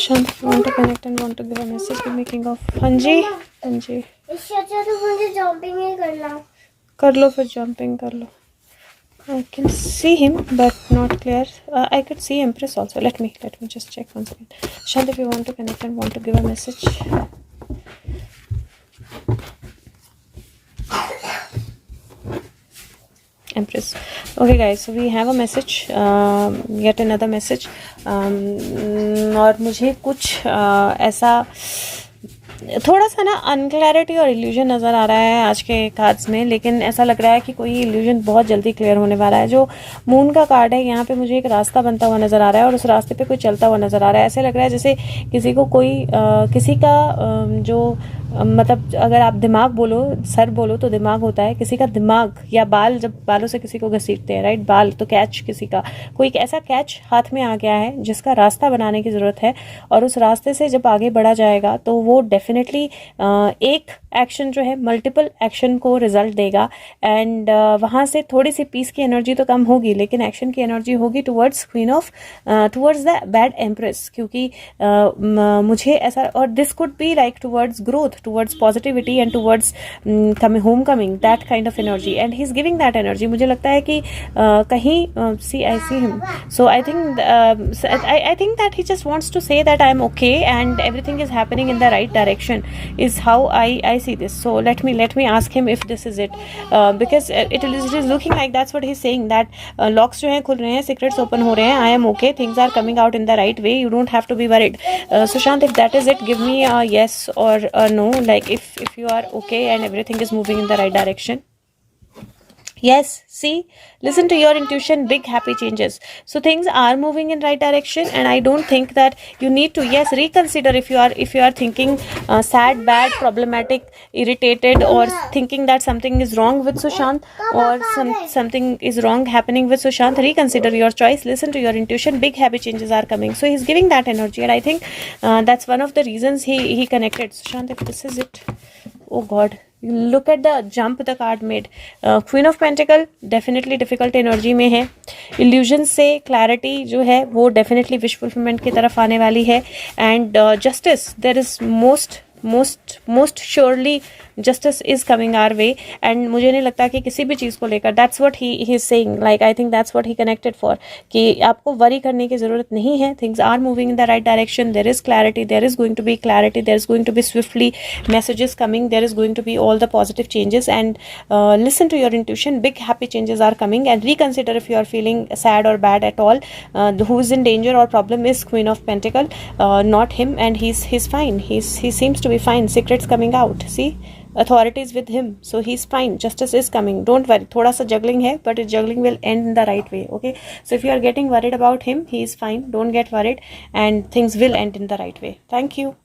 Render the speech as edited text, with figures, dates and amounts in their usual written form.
Shant, if you want to connect and want to give a message, give me king of. हाँ जी, हाँ जी. इससे अच्छा तो मुझे जंपिंग ही करना. कर लो फिर jumping कर लो. I can see him but not clear. I could see Empress also. Let me just check once again. Shant, if you want to connect and want to give a message. Empress. Okay guys, so we have a message, yet another message. और मुझे कुछ ऐसा थोड़ा सा ना unclarity और illusion नज़र आ रहा है आज के कार्ड्स में, लेकिन ऐसा लग रहा है कि कोई इल्यूजन बहुत जल्दी क्लियर होने वाला है. जो मून का कार्ड है यहाँ पे मुझे एक रास्ता बनता हुआ नज़र आ रहा है और उस रास्ते पे कोई चलता हुआ नज़र आ रहा है. ऐसे लग रहा है जैसे किसी को कोई किसी का जो मतलब अगर आप दिमाग बोलो, सर बोलो तो दिमाग होता है, किसी का दिमाग या बाल, जब बालों से किसी को घसीटते हैं राइट, बाल तो कैच, किसी का कोई ऐसा कैच हाथ में आ गया है जिसका रास्ता बनाने की ज़रूरत है. और उस रास्ते से जब आगे बढ़ा जाएगा तो वो डेफिनेटली एक एक्शन जो है मल्टीपल एक्शन को रिजल्ट देगा. एंड वहाँ से थोड़ी सी पीस की एनर्जी तो कम होगी, लेकिन एक्शन की एनर्जी होगी towards queen of, towards the bad empress. क्योंकि मुझे ऐसा, और this could be like towards growth, towards positivity and towards homecoming, that kind of energy, and he's giving that energy. मुझे लगता है कि कहीं see I see him, so I think I think that he just wants to say that I'm okay and everything is happening in the right direction is how I see this. So let me ask him if this is it, because it is looking like that's what he's saying, that locks जो हैं खुल रहे हैं, secrets open हो रहे हैं, I am okay, things are coming out in the right way, you don't have to be worried. Sushant, if that is it, give me a yes or a no, like if you are okay and everything is moving in the right direction. Yes, see, listen to your intuition, big happy changes. So things are moving in right direction, and I don't think that you need to, yes, reconsider if you are thinking sad, bad, problematic, irritated, or thinking that something is wrong with Sushant, or something is wrong happening with Sushant. Reconsider your choice, listen to your intuition, big happy changes are coming. So he's giving that energy, and I think that's one of the reasons he connected. Sushant, if this is it, oh God, look at the jump the card made. Queen of Pentacle definitely difficult energy में है. Illusion से clarity जो है वो definitely wish fulfillment की तरफ आने वाली है. And justice, there is most surely justice is coming our way. And मुझे नहीं लगता कि किसी भी चीज़ को लेकर, that's what he is saying, like I think that's what he connected for, कि आपको worry करने की ज़रूरत नहीं है. Things are moving in the right direction, there is clarity, there is going to be clarity, there is going to be swiftly messages coming, there is going to be all the positive changes. And listen to your intuition, big happy changes are coming. And reconsider if you are feeling sad or bad at all. Who is in danger or problem is Queen of Pentacle, not him, and he's fine. He seems to be fine. Secrets coming out, see, authority is with him, so he's fine. Justice is coming, don't worry. थोड़ा सा juggling है, but his juggling will end in the right way. Okay, so if you are getting worried about him, he is fine, don't get worried, and things will end in the right way. Thank you.